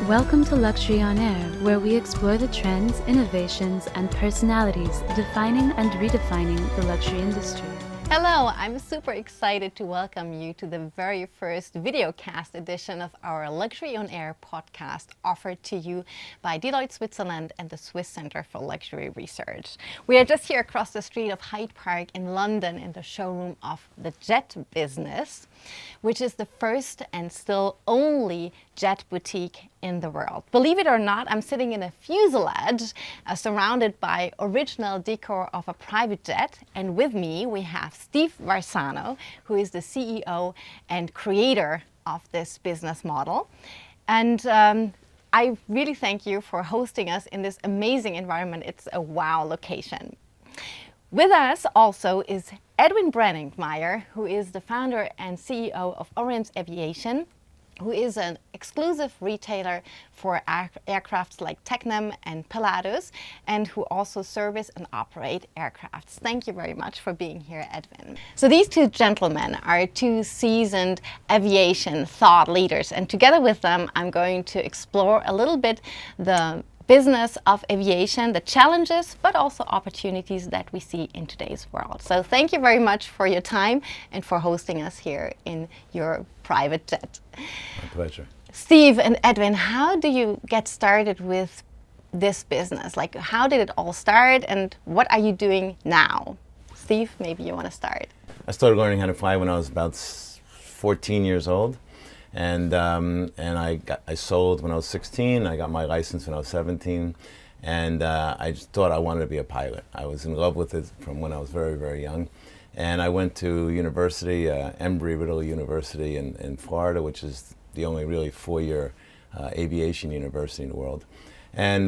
Welcome to Luxury on Air, where we explore the trends, innovations, and personalities defining and redefining the luxury industry. Hello, I'm super excited to welcome you to the very first videocast edition of our Luxury on Air podcast, offered to you by Deloitte Switzerland and the Swiss Center for Luxury Research. We are just here across the street of Hyde Park in London in the showroom of the Jet Business, which is the first and still only jet boutique in the world. Believe it or not, I'm sitting in a fuselage surrounded by original decor of a private jet, and with me we have Steve Varsano, who is the CEO and creator of this business model. And I really thank you for hosting us in this amazing environment. It's a wow location. With us also is Edwin Brenninkmeyer, who is the founder and CEO of Oriens Aviation, who is an exclusive retailer for aircrafts like Tecnam and Pilatus, and who also service and operate aircrafts. Thank you very much for being here, Edwin. So these two gentlemen are two seasoned aviation thought leaders, and together with them, I'm going to explore a little bit the business of aviation, the challenges, but also opportunities that we see in today's world. So thank you very much for your time and for hosting us here in your private jet. My pleasure. Steve and Edwin, how do you get started with this business? Like, how did it all start and what are you doing now? Steve, maybe you want to start. I started learning how to fly when I was about 14 years old. And I sold when I was 16. I got my license when I was 17, and I just thought I wanted to be a pilot. I was in love with it from when I was very, very young. And I went to university, Embry-Riddle University in Florida, which is the only really four-year aviation university in the world. And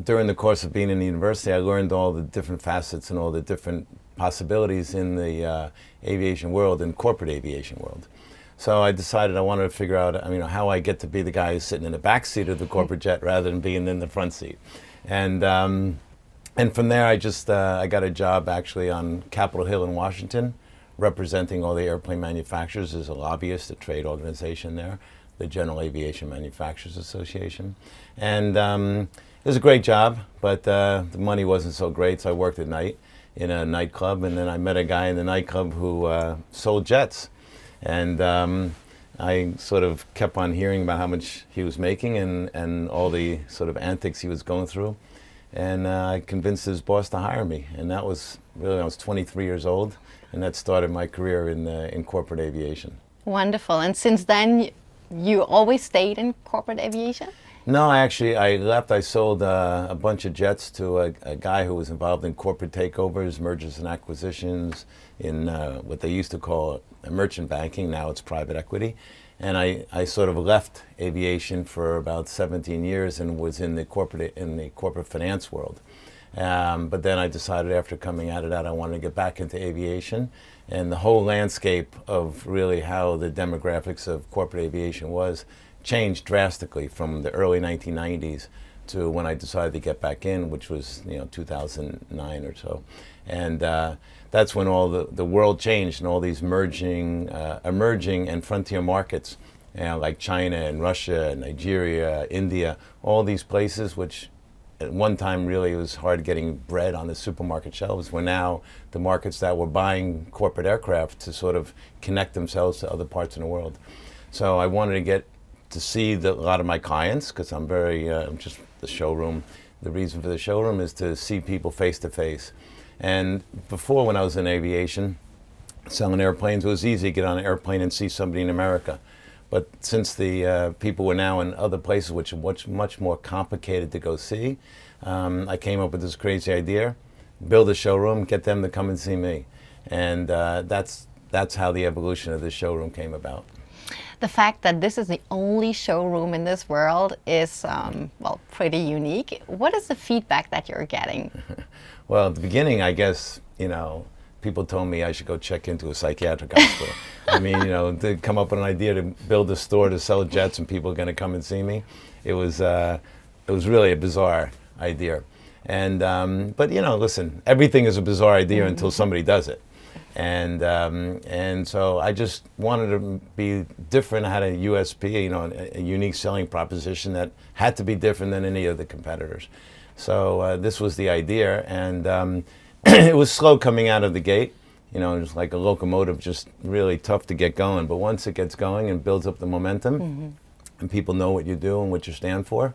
during the course of being in the university, I learned all the different facets and all the different possibilities in the aviation world, in corporate aviation world. So I decided I wanted to figure out, how I get to be the guy who's sitting in the back seat of the corporate jet rather than being in the front seat. And from there, I got a job actually on Capitol Hill in Washington, representing all the airplane manufacturers as a lobbyist, a trade organization there, the General Aviation Manufacturers Association. And it was a great job, but the money wasn't so great, so I worked at night in a nightclub, and then I met a guy in the nightclub who sold jets. And I sort of kept on hearing about how much he was making and all the sort of antics he was going through. And I convinced his boss to hire me. And that was really, I was 23 years old, and that started my career in corporate aviation. Wonderful. And since then, you always stayed in corporate aviation? No, I left. I sold a bunch of jets to a guy who was involved in corporate takeovers, mergers and acquisitions, in what they used to call merchant banking. Now it's private equity. And I sort of left aviation for about 17 years and was in the corporate finance world. But then I decided after coming out of that, I wanted to get back into aviation. And the whole landscape of really how the demographics of corporate aviation was changed drastically from the early 1990s to when I decided to get back in, which was 2009 or so. And that's when all the world changed and all these emerging and frontier markets, like China and Russia and Nigeria, India, all these places which at one time really it was hard getting bread on the supermarket shelves, were now the markets that were buying corporate aircraft to sort of connect themselves to other parts of the world. So I wanted to get to see a lot of my clients, because I'm just the showroom. The reason for the showroom is to see people face to face. And before, when I was in aviation, selling airplanes, it was easy to get on an airplane and see somebody in America. But since the people were now in other places, which are much more complicated to go see, I came up with this crazy idea: build a showroom, get them to come and see me. And that's how the evolution of this showroom came about. The fact that this is the only showroom in this world is, pretty unique. What is the feedback that you're getting? Well, at the beginning, I guess, people told me I should go check into a psychiatric hospital. To come up with an idea to build a store to sell jets and people are going to come and see me, it was really a bizarre idea. And but listen, everything is a bizarre idea until somebody does it. And so I just wanted to be different. I had a USP, a unique selling proposition that had to be different than any of the competitors. So this was the idea, and it was slow coming out of the gate. Just like a locomotive, just really tough to get going. But once it gets going and builds up the momentum, and people know what you do and what you stand for,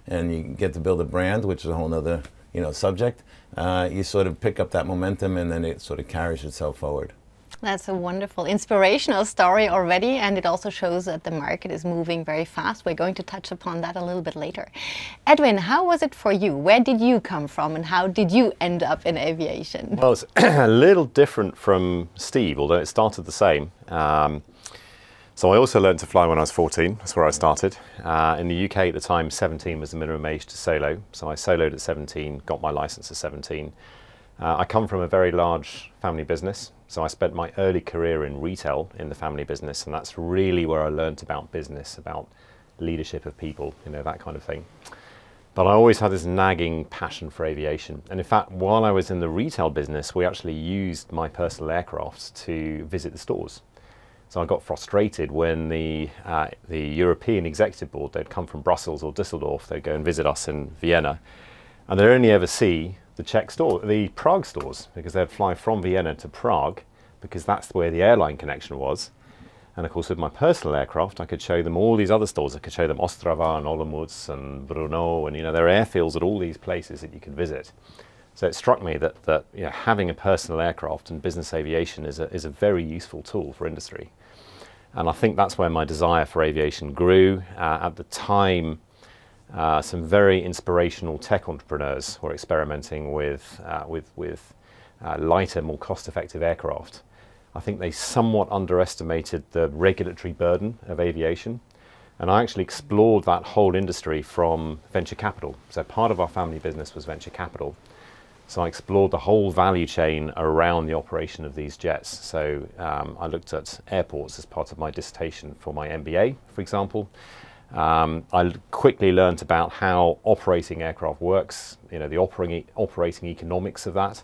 and you get to build a brand, which is a whole nother subject, you sort of pick up that momentum, and then it sort of carries itself forward. That's a wonderful, inspirational story already, and it also shows that the market is moving very fast. We're going to touch upon that a little bit later. Edwin, how was it for you? Where did you come from, and how did you end up in aviation? Well, it's a little different from Steve, although it started the same. So I also learned to fly when I was 14. That's where I started. In the UK at the time, 17 was the minimum age to solo. So I soloed at 17, got my license at 17. I come from a very large family business. So I spent my early career in retail in the family business, and that's really where I learned about business, about leadership of people, that kind of thing. But I always had this nagging passion for aviation. And in fact, while I was in the retail business, we actually used my personal aircraft to visit the stores. So I got frustrated when the European Executive Board, they'd come from Brussels or Düsseldorf, they'd go and visit us in Vienna, and they'd only ever see the Prague stores, because they'd fly from Vienna to Prague, because that's where the airline connection was. And of course, with my personal aircraft, I could show them all these other stores. I could show them Ostrava and Olomouc and Brno, and there are airfields at all these places that you could visit. So it struck me that having a personal aircraft and business aviation is a very useful tool for industry. And I think that's where my desire for aviation grew. At the time, some very inspirational tech entrepreneurs were experimenting with lighter, more cost-effective aircraft. I think they somewhat underestimated the regulatory burden of aviation. And I actually explored that whole industry from venture capital. So part of our family business was venture capital. So I explored the whole value chain around the operation of these jets. So I looked at airports as part of my dissertation for my MBA, for example. I quickly learned about how operating aircraft works, the operating economics of that.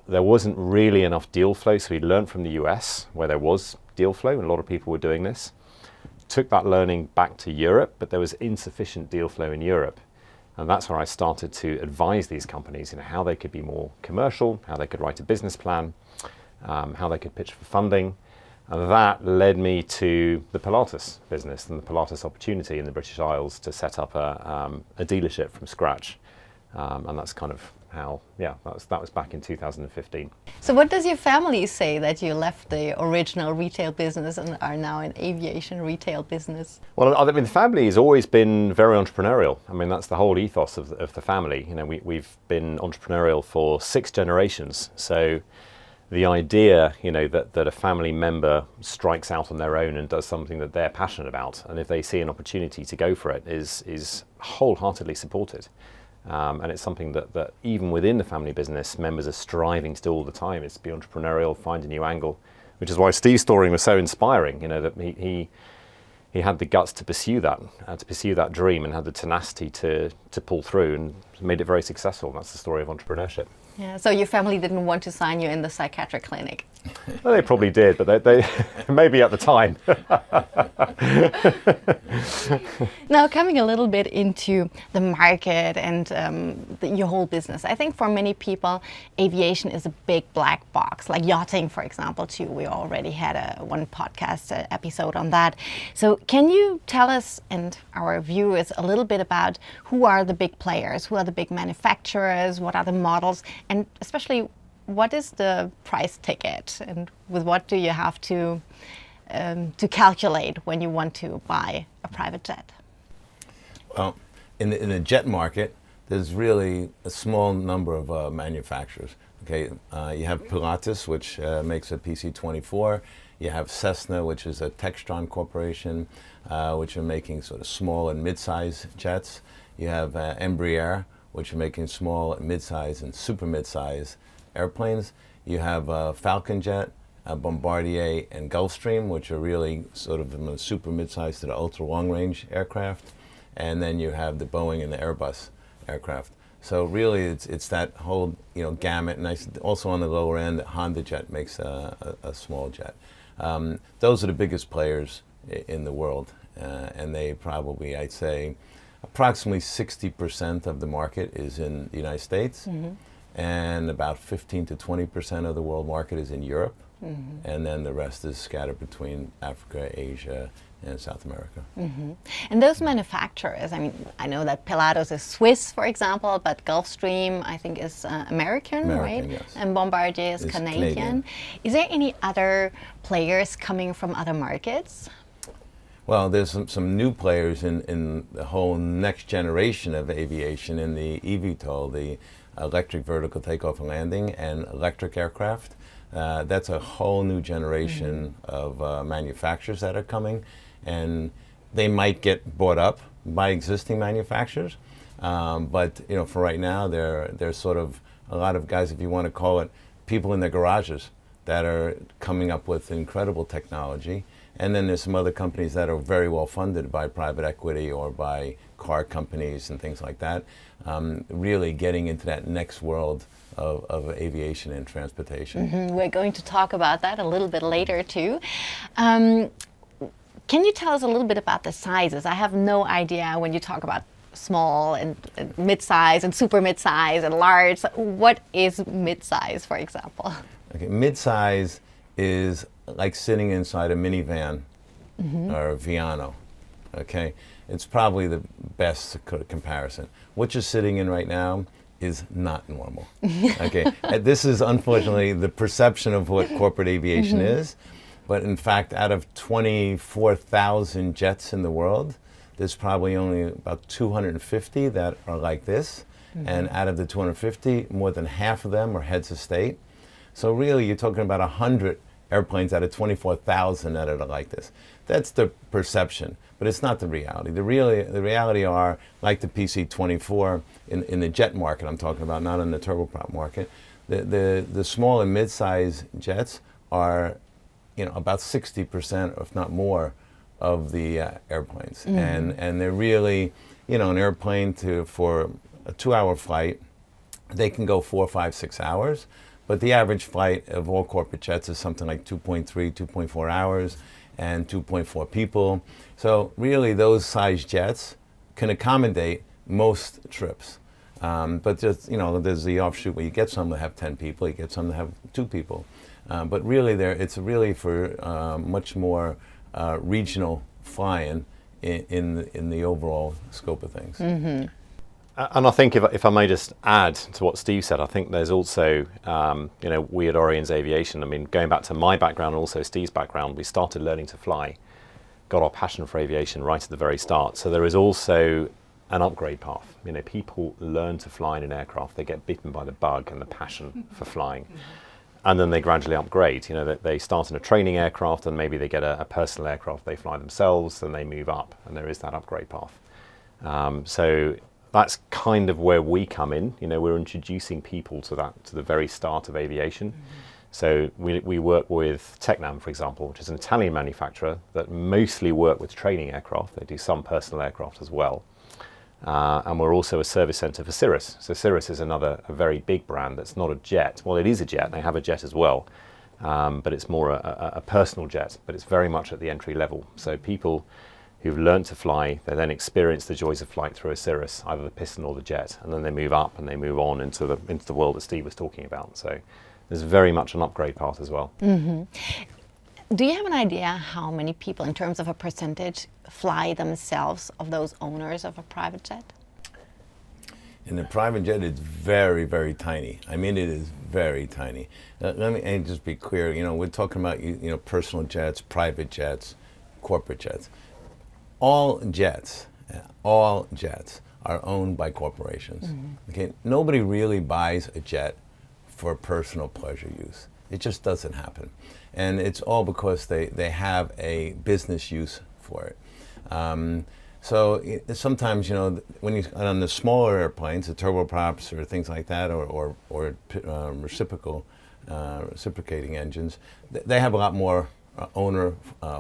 There wasn't really enough deal flow, so we learned from the US, where there was deal flow, and a lot of people were doing this. Took that learning back to Europe, but there was insufficient deal flow in Europe. And that's where I started to advise these companies, how they could be more commercial, how they could write a business plan, how they could pitch for funding. And that led me to the Pilatus business and the Pilatus opportunity in the British Isles to set up a dealership from scratch. And that's kind of how, that was back in 2015. So what does your family say that you left the original retail business and are now in aviation retail business? Well, the family has always been very entrepreneurial. I mean, that's the whole ethos of the family. We've been entrepreneurial for 6 generations. So the idea, that a family member strikes out on their own and does something that they're passionate about, and if they see an opportunity to go for it, is wholeheartedly supported. And it's something that even within the family business, members are striving to do all the time. It's to be entrepreneurial, find a new angle, which is why Steve's story was so inspiring. That he had the guts to pursue that dream, and had the tenacity to pull through, and made it very successful. That's the story of entrepreneurship. Yeah. So your family didn't want to sign you in the psychiatric clinic? Well, they probably did, but they maybe at the time. Now, coming a little bit into the market and your whole business, I think for many people, aviation is a big black box, like yachting, for example, too. We already had one podcast episode on that. So can you tell us and our viewers a little bit about who are the big players, who are the big manufacturers, what are the models, and especially what is the price ticket, and with what do you have to calculate when you want to buy a private jet? Well, in the jet market, there's really a small number of manufacturers. Okay, you have Pilatus, which makes a PC-24. You have Cessna, which is a Textron corporation, which are making sort of small and mid-size jets. You have Embraer, which are making small, mid-size, and super mid-size airplanes. You have Falcon Jet, Bombardier, and Gulfstream, which are really sort of from the super mid-size to the ultra long-range aircraft. And then you have the Boeing and the Airbus aircraft. So really, it's that whole gamut. And also on the lower end, Honda Jet makes a small jet. Those are the biggest players in the world, and they probably, I'd say, approximately 60% of the market is in the United States, and about 15 to 20% of the world market is in Europe, and then the rest is scattered between Africa, Asia, and South America. And those manufacturers, I mean, I know that Pilatus is Swiss, for example, but Gulfstream, I think, is American, right? Yes. And Bombardier is Canadian. Is there any other players coming from other markets? Well, there's some new players in the whole next generation of aviation in the eVTOL, the electric vertical takeoff and landing, and electric aircraft. That's a whole new generation of manufacturers that are coming, and they might get bought up by existing manufacturers. But for right now, they're sort of a lot of guys, if you want to call it, people in their garages that are coming up with incredible technology. And then there's some other companies that are very well funded by private equity or by car companies and things like that, really getting into that next world of aviation and transportation. We're going to talk about that a little bit later too. Can you tell us a little bit about the sizes? I have no idea when you talk about small and mid-size and super mid-size and large. What is mid-size, for example? Okay, mid-size is like sitting inside a minivan or a Viano. Okay, it's probably the best comparison. What you're sitting in right now is not normal. Okay, this is unfortunately the perception of what corporate aviation is, but in fact, out of 24,000 jets in the world, there's probably only about 250 that are like this, and out of the 250, more than half of them are heads of state. So really, you're talking about 100 airplanes out of 24,000 that are like this. That's the perception, but it's not the reality. The reality are, like the PC-24 in the jet market I'm talking about, not in the turboprop market, the small and mid-size jets are about 60%, if not more, of the airplanes. And they're really, an airplane for a 2-hour flight, they can go 4, 5, 6 hours. But the average flight of all corporate jets is something like 2.3, 2.4 hours and 2.4 people. So really those size jets can accommodate most trips. But just, there's the offshoot where you get some that have 10 people, you get some that have 2 people. But really it's really for much more regional flying in the overall scope of things. And I think if I may just add to what Steve said, I think there's also, we at Oriens Aviation, I mean, going back to my background and also Steve's background, we started learning to fly, got our passion for aviation right at the very start. So there is also an upgrade path. People learn to fly in an aircraft, they get bitten by the bug and the passion for flying. And then they gradually upgrade. They start in a training aircraft and maybe they get a personal aircraft, they fly themselves, then they move up, and there is that upgrade path. So that's kind of where we come in. We're introducing people to the very start of aviation. So we work with Tecnam, for example, which is an Italian manufacturer that mostly work with training aircraft. They do some personal aircraft as well. And we're also a service center for Cirrus. So Cirrus is a very big brand that's not a jet. Well, it is a jet. They have a jet as well. But it's more a personal jet, but it's very much at the entry level. So people who've learned to fly, they then experience the joys of flight through a Cirrus, either the piston or the jet, and then they move up and they move on into the world that Steve was talking about. So there's very much an upgrade path as well. Do you have an idea how many people, in terms of a percentage, fly themselves of those owners of a private jet? In the private jet, it's very, very tiny. I mean, it is very tiny. Let me just be clear. We're talking about personal jets, private jets, corporate jets. All jets are owned by corporations. Okay, nobody really buys a jet for personal pleasure use. It just doesn't happen, and it's all because they have a business use for it. So sometimes when you on the smaller airplanes, the turboprops or things like that, or reciprocating engines, they have a lot more owner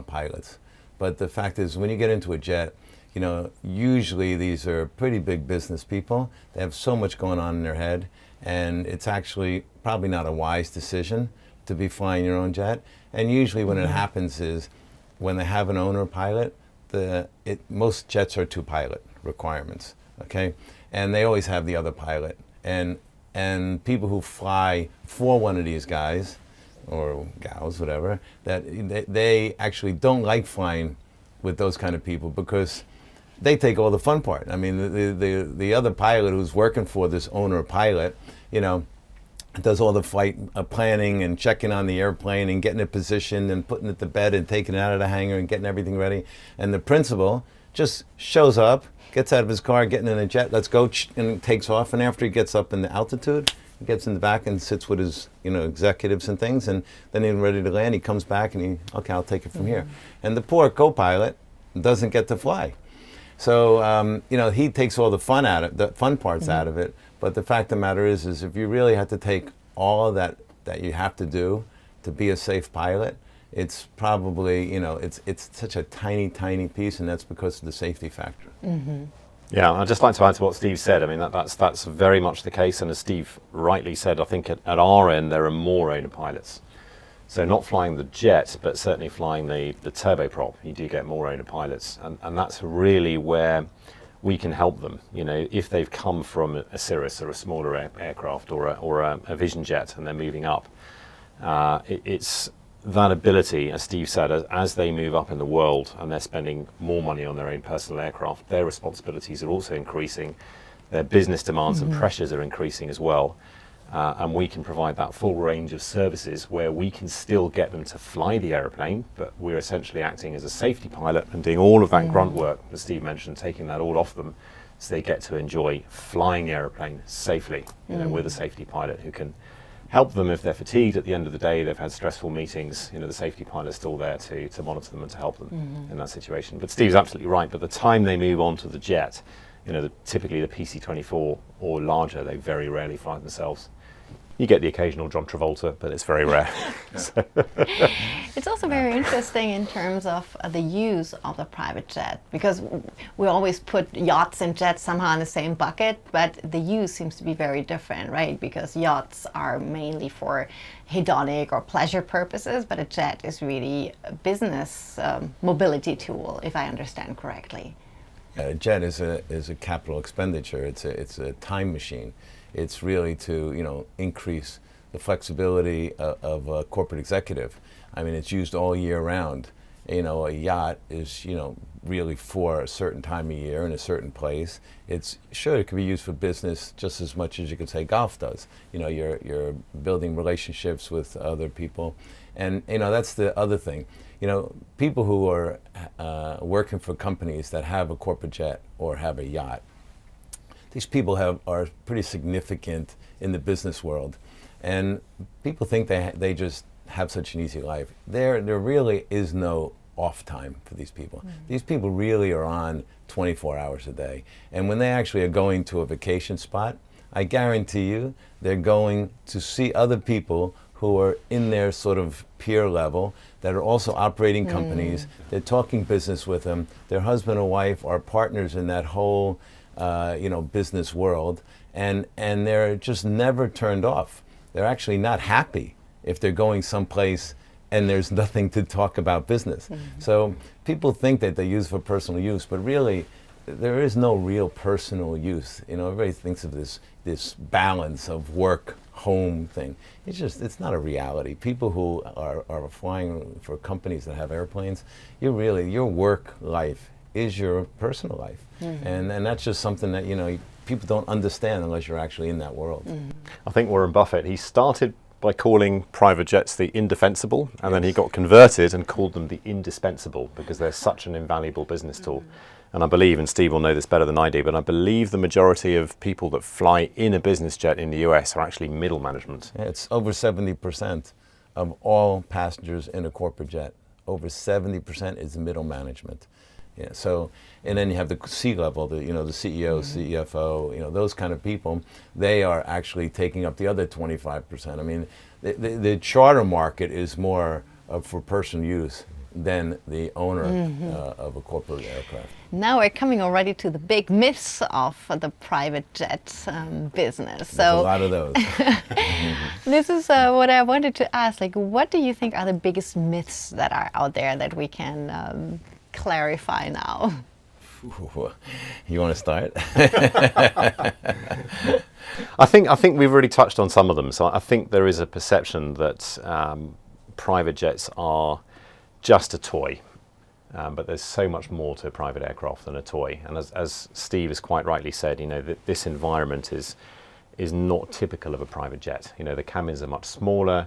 pilots. But the fact is, when you get into a jet, you know, usually these are pretty big business people. They have so much going on in their head, and it's actually probably not a wise decision to be flying your own jet. And usually when it happens is when they have an owner pilot, most jets are 2 pilot requirements, okay? And they always have the other pilot. And people who fly for one of these guys, or gals, whatever, that they actually don't like flying with those kind of people because they take all the fun part. I mean, the other pilot who's working for this owner pilot, you know, does all the flight planning and checking on the airplane and getting it positioned and putting it to bed and taking it out of the hangar and getting everything ready. And the principal just shows up, gets out of his car, getting in a jet, let's go, and takes off. And after he gets up in the altitude, he gets in the back and sits with his, you know, executives and things. And then he's ready to land. He comes back and okay, I'll take it from here. And the poor co-pilot doesn't get to fly. So, you know, he takes all the fun parts out of it. But the fact of the matter is if you really had to take all that you have to do to be a safe pilot, it's probably, you know, it's such a tiny, tiny piece, and that's because of the safety factor. Yeah, I'd just like to add to what Steve said. I mean, that's very much the case. And as Steve rightly said, I think at our end, there are more owner pilots. So not flying the jet, but certainly flying the turboprop, you do get more owner pilots. And that's really where we can help them. You know, if they've come from a Cirrus or a smaller aircraft or a Vision jet and they're moving up, it's that ability, as Steve said, as they move up in the world and they're spending more money on their own personal aircraft, their responsibilities are also increasing, their business demands and pressures are increasing as well. And we can provide that full range of services where we can still get them to fly the aeroplane, but we're essentially acting as a safety pilot and doing all of that grunt work, as Steve mentioned, taking that all off them so they get to enjoy flying the aeroplane safely, you know, with a safety pilot who can help them if they're fatigued at the end of the day, they've had stressful meetings, you know, the safety pilot's still there to monitor them and to help them in that situation. But Steve's absolutely right, but the time they move on to the jet, you know, typically the PC-24 or larger, they very rarely fly themselves. You get the occasional John Travolta, but it's very rare. It's also very interesting in terms of the use of the private jet, because we always put yachts and jets somehow in the same bucket, but the use seems to be very different, right? Because yachts are mainly for hedonic or pleasure purposes, but a jet is really a business mobility tool, if I understand correctly. A jet is a capital expenditure. It's a time machine. It's really to, you know, increase the flexibility of a corporate executive. I mean, it's used all year round. You know, a yacht is, you know, really for a certain time of year in a certain place. It could be used for business just as much as you could say golf does. You know, you're building relationships with other people, and you know that's the other thing. You know, people who are working for companies that have a corporate jet or have a yacht, these people are pretty significant in the business world, and people think they just have such an easy life. There really is no off time for these people. These people really are on 24 hours a day, and when they actually are going to a vacation spot, I guarantee you they're going to see other people who are in their sort of peer level that are also operating companies. They're talking business with them. Their husband or wife are partners in that whole you know, business world, and they're just never turned off. They're actually not happy if they're going someplace and there's nothing to talk about business. So people think that they use for personal use, but really there is no real personal use. You know, everybody thinks of this balance of work home thing. It's not a reality. People who are flying for companies that have airplanes, your work life is your personal life. And that's just something that, you know, people don't understand unless you're actually in that world. I think Warren Buffett, he started by calling private jets the indefensible, and then he got converted and called them the indispensable because they're such an invaluable business tool. And I believe, and Steve will know this better than I do, but I believe the majority of people that fly in a business jet in the US are actually middle management. Yeah, it's over 70% of all passengers in a corporate jet. Over 70% is middle management. Yeah, so, and then you have the C-level, you know, the CEO, CFO, you know, those kind of people. They are actually taking up the other 25%. I mean, the charter market is more for personal use. than the owner of a corporate aircraft. Now we're coming already to the big myths of the private jet business. There's a lot of those. This is what I wanted to ask. Like, what do you think are the biggest myths that are out there that we can clarify now? You want to start? I think we've already touched on some of them. So I think there is a perception that private jets are just a toy, but there's so much more to a private aircraft than a toy. And as Steve has quite rightly said, that this environment is not typical of a private jet. The cabins are much smaller.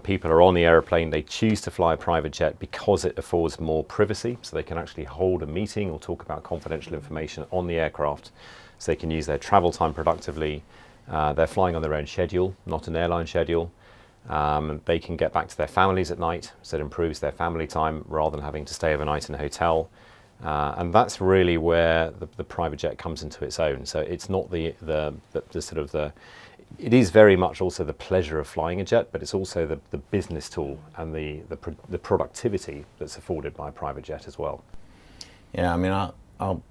People are on the aeroplane. They choose to fly a private jet because it affords more privacy, so they can actually hold a meeting or talk about confidential information on the aircraft, so they can use their travel time productively. They're flying on their own schedule, not an airline schedule. They can get back to their families at night, so it improves their family time rather than having to stay overnight in a hotel. And that's really where the private jet comes into its own. So it's not it is very much also the pleasure of flying a jet, but it's also the business tool and the productivity that's afforded by a private jet as well. Yeah, I mean, I'll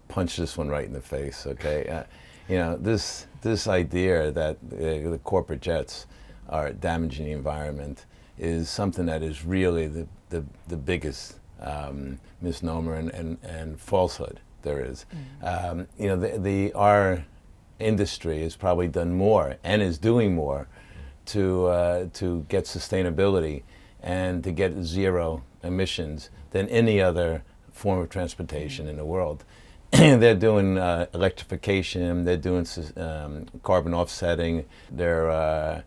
punch this one right in the face, okay? This idea that the corporate jets are damaging the environment is something that is really the biggest misnomer and falsehood there is. Our industry has probably done more and is doing more to get sustainability and to get zero emissions than any other form of transportation in the world. They're doing electrification, they're doing carbon offsetting, they're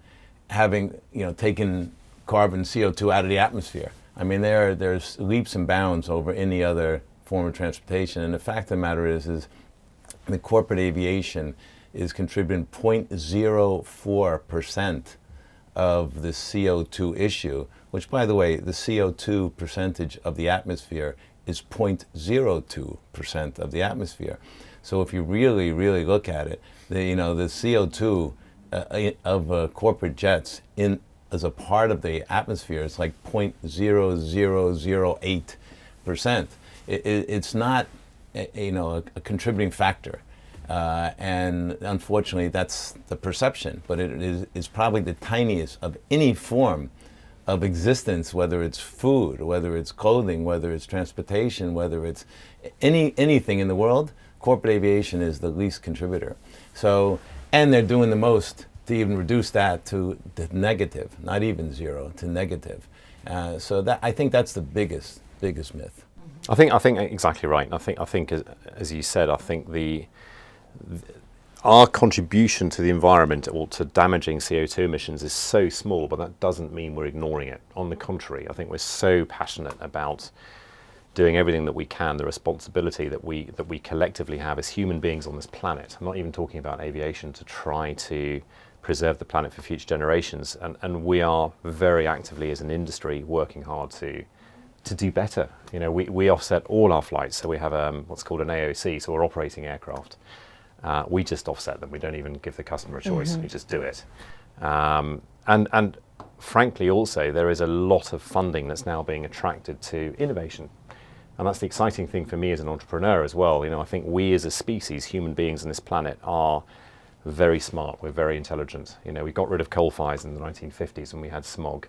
taking carbon CO2 out of the atmosphere. I mean, there's leaps and bounds over any other form of transportation. And the fact of the matter is the corporate aviation is contributing 0.04% of the CO2 issue, which, by the way, the CO2 percentage of the atmosphere is 0.02% of the atmosphere. So if you really, really look at it, the CO2 of corporate jets as a part of the atmosphere is like 0.0008%. It's not a contributing factor. And unfortunately, that's the perception, but it is probably the tiniest of any form of existence, whether it's food, whether it's clothing, whether it's transportation, whether it's anything in the world. Corporate aviation is the least contributor. So, and they're doing the most to even reduce that to the negative, not even zero, to negative. So I think that's the biggest myth. I think exactly right. I think as you said, I think our contribution to the environment or to damaging CO2 emissions is so small, but that doesn't mean we're ignoring it. On the contrary, I think we're so passionate about doing everything that we can, the responsibility that we collectively have as human beings on this planet. I'm not even talking about aviation, to try to preserve the planet for future generations. And we are very actively as an industry working hard to do better. We offset all our flights, so we have what's called an AOC, so we're operating aircraft. We just offset them. We don't even give the customer a choice. We just do it. And frankly, also, there is a lot of funding that's now being attracted to innovation. And that's the exciting thing for me as an entrepreneur as well. I think we as a species, human beings on this planet, are very smart. We're very intelligent. We got rid of coal fires in the 1950s when we had smog.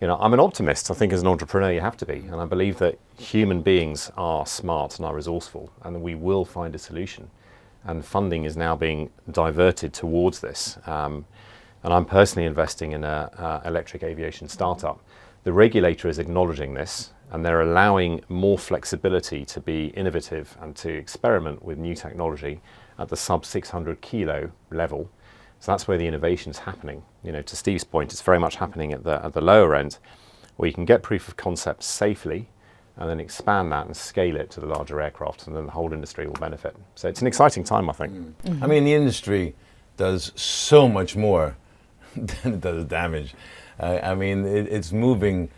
I'm an optimist. I think as an entrepreneur you have to be. And I believe that human beings are smart and are resourceful, and we will find a solution. And funding is now being diverted towards this. And I'm personally investing in an electric aviation startup. The regulator is acknowledging this, and they're allowing more flexibility to be innovative and to experiment with new technology at the sub 600 kilo level. So that's where the innovation's happening. To Steve's point, it's very much happening at the lower end, where you can get proof of concept safely and then expand that and scale it to the larger aircraft, and then the whole industry will benefit. So it's an exciting time, I think. I mean, the industry does so much more than it does damage. It's moving,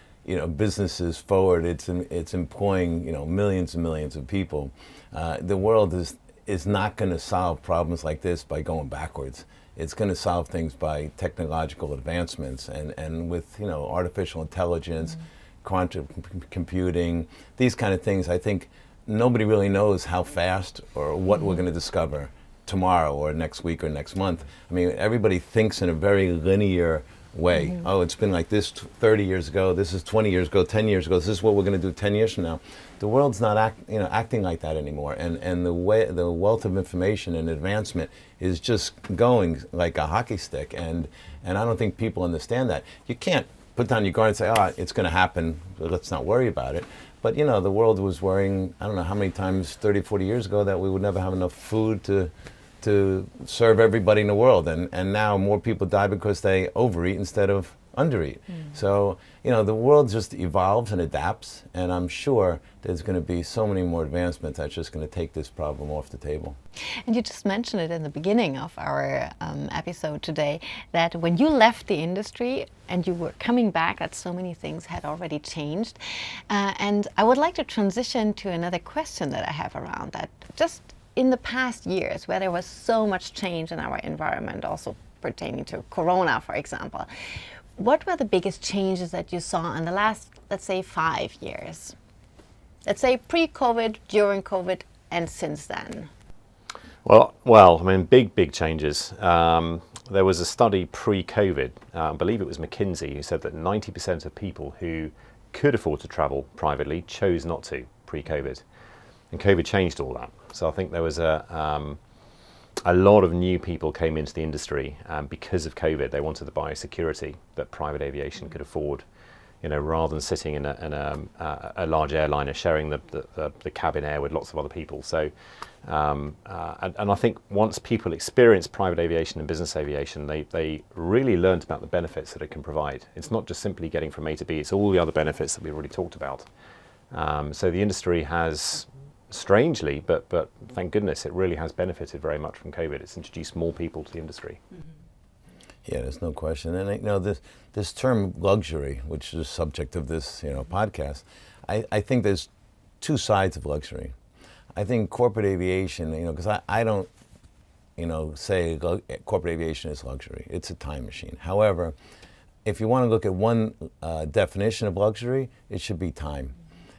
businesses forward. It's employing, millions and millions of people. The world is not going to solve problems like this by going backwards. It's going to solve things by technological advancements and with artificial intelligence, quantum computing, these kind of things. I think nobody really knows how fast or what we're going to discover tomorrow or next week or next month. I mean, everybody thinks in a very linear way. Oh, it's been like this 30 years ago, this is 20 years ago, 10 years ago, this is what we're going to do 10 years from now. The world's not acting like that anymore, and the wealth of information and advancement is just going like a hockey stick, and I don't think people understand that. You can't put down your guard and say, oh, it's going to happen, let's not worry about it. But you know, the world was worrying, I don't know how many times 30, 40 years ago that we would never have enough food to serve everybody in the world, and now more people die because they overeat instead of undereat. So, you know, the world just evolves and adapts, and I'm sure there's going to be so many more advancements that's just going to take this problem off the table. And you just mentioned it in the beginning of our episode today, that when you left the industry and you were coming back, that so many things had already changed. And I would like to transition to another question that I have around that. Just in the past years, where there was so much change in our environment, also pertaining to Corona, for example, what were the biggest changes that you saw in the last, let's say, 5 years? Let's say pre-COVID, during COVID, and since then. Well, I mean, big changes. There was a study pre-COVID, I believe it was McKinsey, who said that 90% of people who could afford to travel privately chose not to pre-COVID. And COVID changed all that. So I think there was a lot of new people came into the industry because of COVID. They wanted the biosecurity that private aviation could afford, you know, rather than sitting in a large airliner sharing the cabin air with lots of other people. So, and I think once people experience private aviation and business aviation, they really learned about the benefits that it can provide. It's not just simply getting from A to B, it's all the other benefits that we've already talked about. So the industry has, strangely, but thank goodness, it really has benefited very much from COVID. It's introduced more people to the industry. Yeah, there's no question. And you know, this term luxury, which is the subject of this, you know, podcast, I think there's two sides of luxury. I think corporate aviation, you know, because I don't, you know, say corporate aviation is luxury. It's a time machine. However, if you want to look at one definition of luxury, it should be time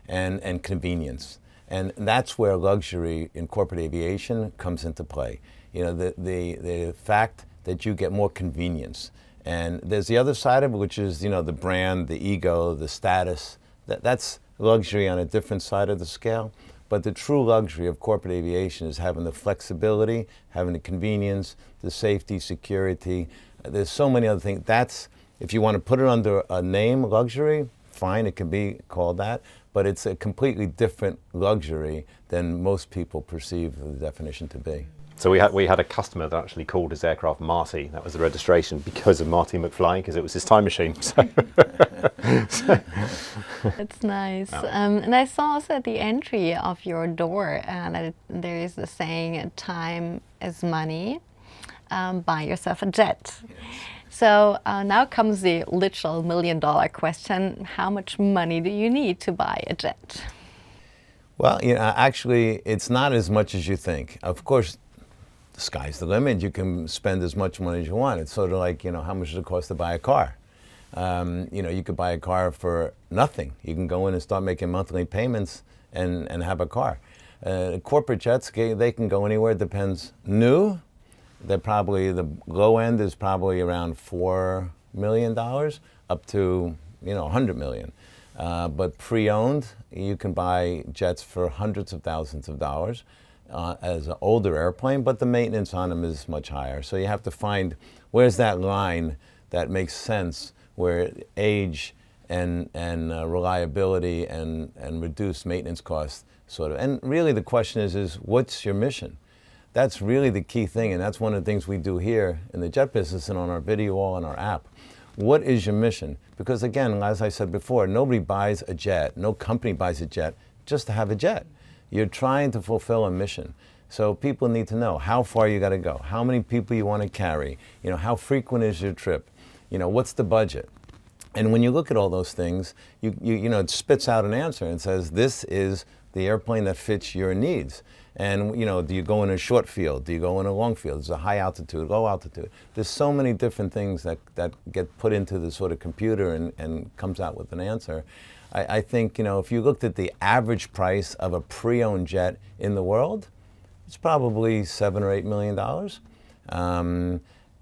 and convenience. And that's where luxury in corporate aviation comes into play. You know, the fact that you get more convenience. And there's the other side of it, which is, you know, the brand, the ego, the status. That's luxury on a different side of the scale. But the true luxury of corporate aviation is having the flexibility, having the convenience, the safety, security. There's so many other things. That's, if you want to put it under a name, luxury, fine, it can be called that. But it's a completely different luxury than most people perceive the definition to be. So we had a customer that actually called his aircraft Marty. That was the registration because of Marty McFly, because it was his time machine. So. That's nice. And I saw also at the entry of your door that there is the saying, time is money, buy yourself a jet. Yes. So now comes the literal $1 million question. How much money do you need to buy a jet? Well, you know, actually, it's not as much as you think. Of course, the sky's the limit. You can spend as much money as you want. It's sort of like, you know, how much does it cost to buy a car? You know, you could buy a car for nothing. You can go in and start making monthly payments and have a car. Corporate jets, they can go anywhere. It depends. New, they're probably, the low end is probably around $4 million up to, you know, 100 million. But pre-owned, you can buy jets for hundreds of thousands of dollars as an older airplane, but the maintenance on them is much higher. So you have to find where's that line that makes sense, where age and reliability and reduced maintenance costs sort of. And really the question is what's your mission? That's really the key thing, and that's one of the things we do here in the jet business and on our video wall and our app. What is your mission? Because again, as I said before, nobody buys a jet, no company buys a jet just to have a jet. You're trying to fulfill a mission. So people need to know how far you got to go, how many people you want to carry, you know, how frequent is your trip, you know, what's the budget? And when you look at all those things, you know, it spits out an answer and says, this is the airplane that fits your needs. And, you know, do you go in a short field? Do you go in a long field? Is it high altitude, low altitude? There's so many different things that get put into the sort of computer and comes out with an answer. I think, you know, if you looked at the average price of a pre-owned jet in the world, it's probably $7 or $8 million.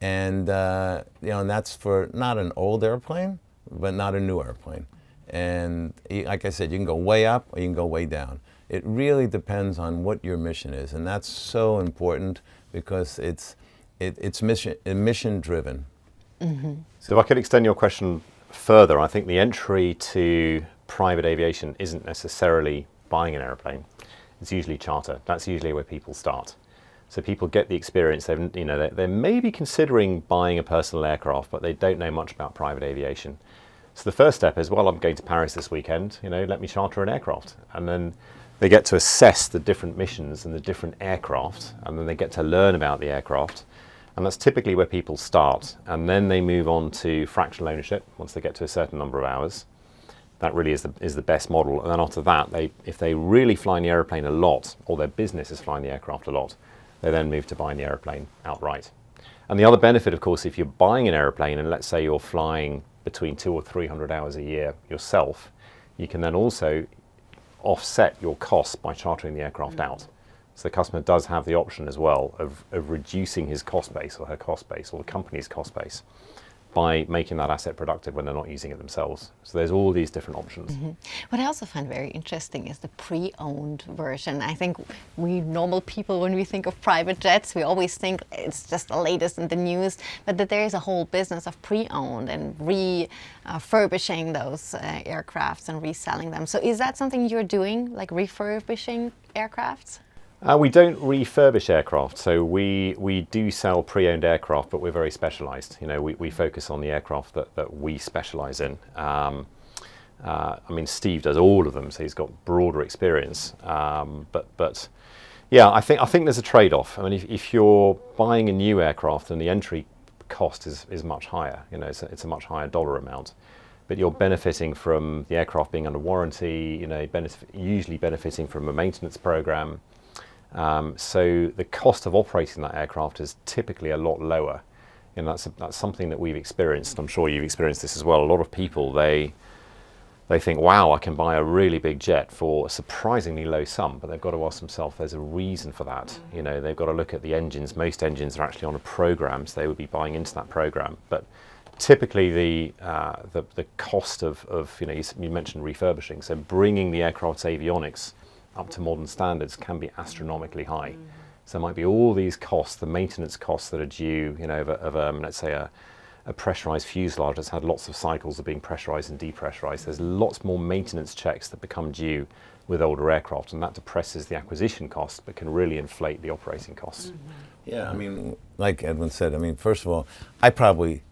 You know, and that's for not an old airplane, but not a new airplane. And like I said, you can go way up or you can go way down. It really depends on what your mission is, and that's so important because it's mission driven. Mm-hmm. So if I could extend your question further, I think the entry to private aviation isn't necessarily buying an airplane. It's usually charter. That's usually where people start. So people get the experience. They may be considering buying a personal aircraft, but they don't know much about private aviation. So the first step is, well, I'm going to Paris this weekend, you know, let me charter an aircraft. And then they get to assess the different missions and the different aircraft, and then they get to learn about the aircraft. And that's typically where people start. And then they move on to fractional ownership once they get to a certain number of hours. That really is the best model. And then after that, if they really fly in the airplane a lot, or their business is flying the aircraft a lot, they then move to buying the airplane outright. And the other benefit, of course, if you're buying an airplane, and let's say you're flying between 200 or 300 hours a year yourself, you can then also offset your costs by chartering the aircraft out. So the customer does have the option as well of reducing his cost base or her cost base or the company's cost base by making that asset productive when they're not using it themselves. So there's all these different options. Mm-hmm. What I also find very interesting is the pre-owned version. I think we normal people, when we think of private jets, we always think it's just the latest in the news, but that there is a whole business of pre-owned and refurbishing those aircrafts and reselling them. So is that something you're doing, like refurbishing aircrafts? We don't refurbish aircraft, so we do sell pre-owned aircraft, but we're very specialised. You know, we focus on the aircraft that we specialise in. I mean, Steve does all of them, so he's got broader experience. But yeah, I think there's a trade-off. I mean, if you're buying a new aircraft, then the entry cost is much higher. You know, it's a much higher dollar amount. But you're benefiting from the aircraft being under warranty. You know, usually benefiting from a maintenance program. So the cost of operating that aircraft is typically a lot lower. And that's something that we've experienced. I'm sure you've experienced this as well. A lot of people, they think, wow, I can buy a really big jet for a surprisingly low sum, but they've got to ask themselves, there's a reason for that. You know, they've got to look at the engines. Most engines are actually on a program, so they would be buying into that program. But typically the cost of you know, you mentioned refurbishing, so bringing the aircraft's avionics up to modern standards can be astronomically high. So it might be all these costs, the maintenance costs that are due, you know, of let's say a pressurized fuselage that's had lots of cycles of being pressurized and depressurized. There's lots more maintenance checks that become due with older aircraft, and that depresses the acquisition cost, but can really inflate the operating costs. Yeah, I mean, like Edwin said, I mean, first of all, I probably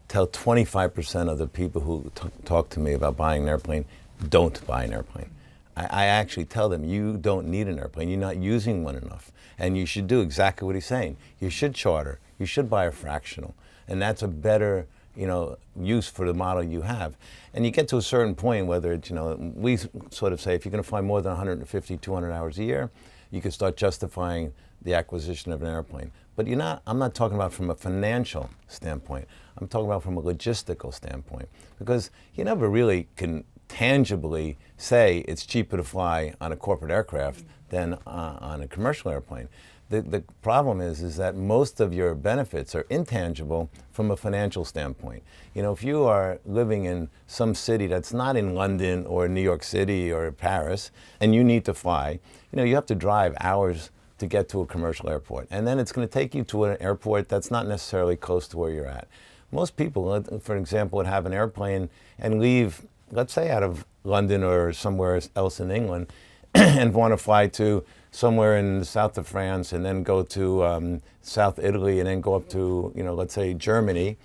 tell 25% of the people who talk to me about buying an airplane don't buy an airplane. I actually tell them, you don't need an airplane, you're not using one enough. And you should do exactly what he's saying. You should charter, you should buy a fractional. And that's a better, you know, use for the model you have. And you get to a certain point, whether it's, you know, we sort of say if you're going to fly more than 150, 200 hours a year, you can start justifying the acquisition of an airplane. But I'm not talking about from a financial standpoint. I'm talking about from a logistical standpoint. Because you never really can tangibly say it's cheaper to fly on a corporate aircraft than on a commercial airplane. The problem is that most of your benefits are intangible from a financial standpoint. You know, if you are living in some city that's not in London or New York City or Paris, and you need to fly, you know, you have to drive hours to get to a commercial airport. And then it's going to take you to an airport that's not necessarily close to where you're at. Most people, for example, would have an airplane and leave, let's say, out of London or somewhere else in England and want to fly to somewhere in the south of France and then go to South Italy and then go up to, you know, let's say Germany.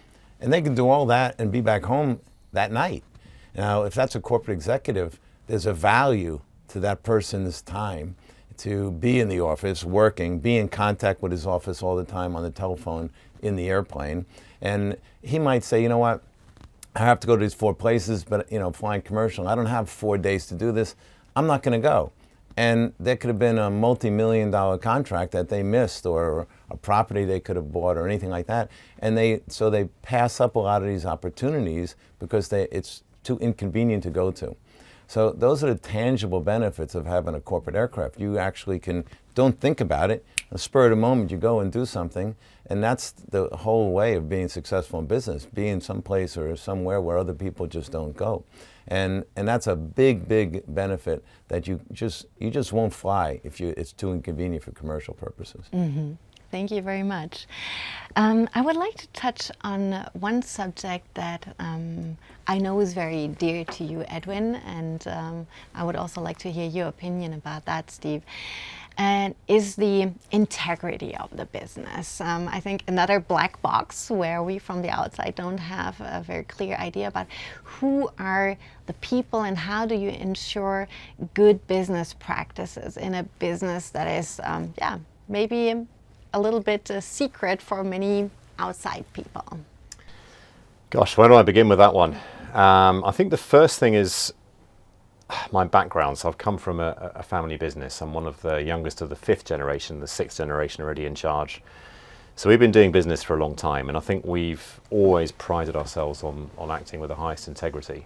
And they can do all that and be back home that night. Now, if that's a corporate executive, there's a value to that person's time to be in the office, working, be in contact with his office all the time on the telephone in the airplane. And he might say, you know what, I have to go to these 4 places, but, you know, flying commercial, I don't have 4 days to do this. I'm not going to go. And there could have been a multi-million-dollar contract that they missed, or a property they could have bought, or anything like that. And so they pass up a lot of these opportunities because it's too inconvenient to go to. So those are the tangible benefits of having a corporate aircraft. You actually don't think about it. On the spur of the moment, you go and do something. And that's the whole way of being successful in business, being someplace or somewhere where other people just don't go. And that's a big, big benefit that you just won't fly if it's too inconvenient for commercial purposes. Mm-hmm. Thank you very much. I would like to touch on one subject that I know is very dear to you, Edwin, and I would also like to hear your opinion about that, Steve. And is the integrity of the business. I think another black box where we from the outside don't have a very clear idea about who are the people and how do you ensure good business practices in a business that is, maybe a little bit secret for many outside people. Gosh, where do I begin with that one? I think the first thing is my background. So I've come from a family business. I'm one of the youngest of the 5th generation, the 6th generation already in charge. So we've been doing business for a long time, and I think we've always prided ourselves on acting with the highest integrity.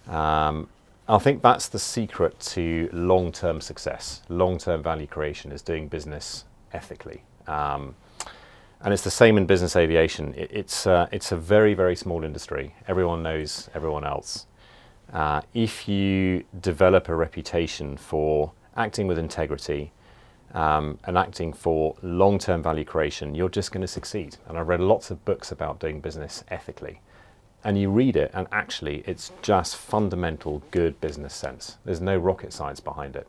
I think that's the secret to long-term success, long-term value creation, is doing business ethically. And it's the same in business aviation. It's a very, very small industry. Everyone knows everyone else. If you develop a reputation for acting with integrity and acting for long-term value creation, you're just going to succeed. And I've read lots of books about doing business ethically. And you read it, and actually it's just fundamental good business sense. There's no rocket science behind it.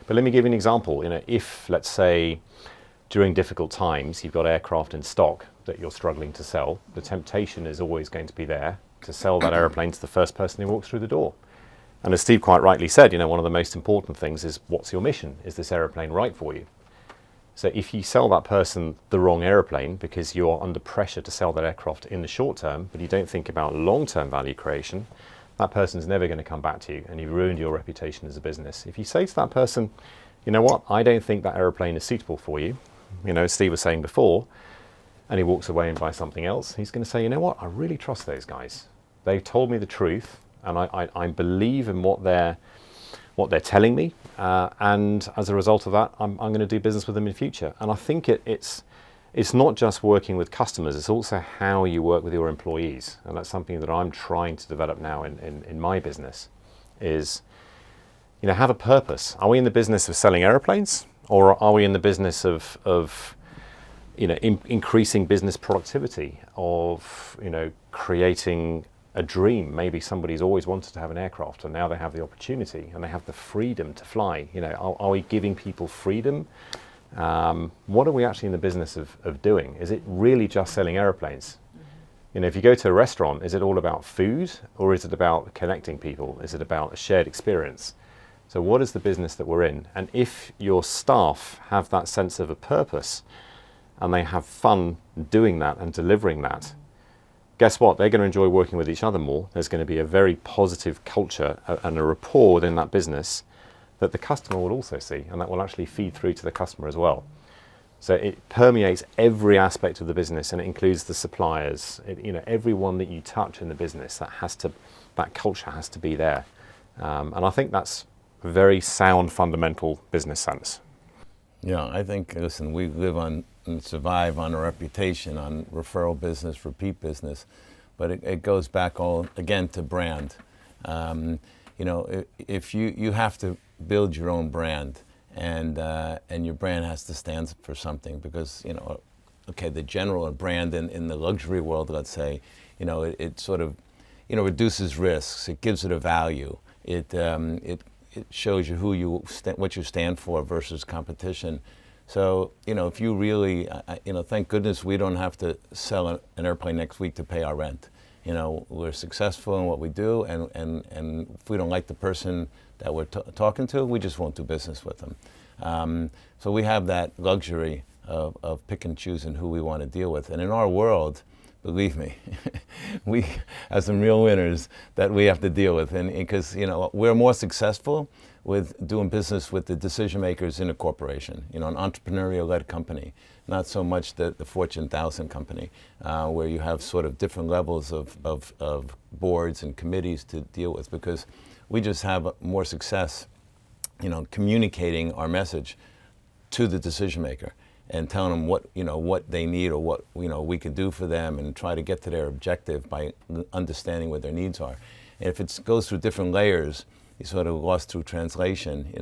But let me give you an example. If, let's say, during difficult times, you've got aircraft in stock that you're struggling to sell, the temptation is always going to be there to sell that aeroplane to the first person who walks through the door. And as Steve quite rightly said, one of the most important things is, what's your mission? Is this aeroplane right for you? So if you sell that person the wrong aeroplane because you're under pressure to sell that aircraft in the short term, but you don't think about long-term value creation, that person's never going to come back to you, and you've ruined your reputation as a business. If you say to that person, you know what, I don't think that aeroplane is suitable for you, as Steve was saying before, and he walks away and buys something else, he's going to say, you know what, I really trust those guys. They've told me the truth, and I believe in what they're telling me, and as a result of that, I'm going to do business with them in future. And I think it's not just working with customers, it's also how you work with your employees. And that's something that I'm trying to develop now in my business, is have a purpose. Are we in the business of selling airplanes, or are we in the business of increasing business productivity, of creating a dream? Maybe somebody's always wanted to have an aircraft, and now they have the opportunity and they have the freedom to fly. Are we giving people freedom? What are we actually in the business of doing? Is it really just selling airplanes? If you go to a restaurant, is it all about food, or is it about connecting people? Is it about a shared experience? So what is the business that we're in? And if your staff have that sense of a purpose and they have fun doing that and delivering that, guess what? They're going to enjoy working with each other more. There's going to be a very positive culture and a rapport within that business that the customer will also see, and that will actually feed through to the customer as well. So it permeates every aspect of the business, and it includes the suppliers, everyone that you touch in the business. That culture has to be there. And I think that's a very sound, fundamental business sense. Yeah, I think, listen, we live on and survive on a reputation, on referral business, repeat business, but it goes back all again to brand. If you have to build your own brand, and your brand has to stand for something, because the general brand in the luxury world, let's say, it sort of reduces risks. It gives it a value. It shows you what you stand for versus competition. So, if you really, thank goodness we don't have to sell an airplane next week to pay our rent. We're successful in what we do, and if we don't like the person that we're talking to, we just won't do business with them. So we have that luxury of pick and choosing who we want to deal with. And in our world, believe me, we have some real winners that we have to deal with. And because, we're more successful with doing business with the decision makers in a corporation, an entrepreneurial-led company, not so much the Fortune 1000 company, where you have sort of different levels of boards and committees to deal with, because we just have more success, communicating our message to the decision maker and telling them what they need or what we can do for them, and try to get to their objective by understanding what their needs are. And if it goes through different layers, you sort of lost through translation,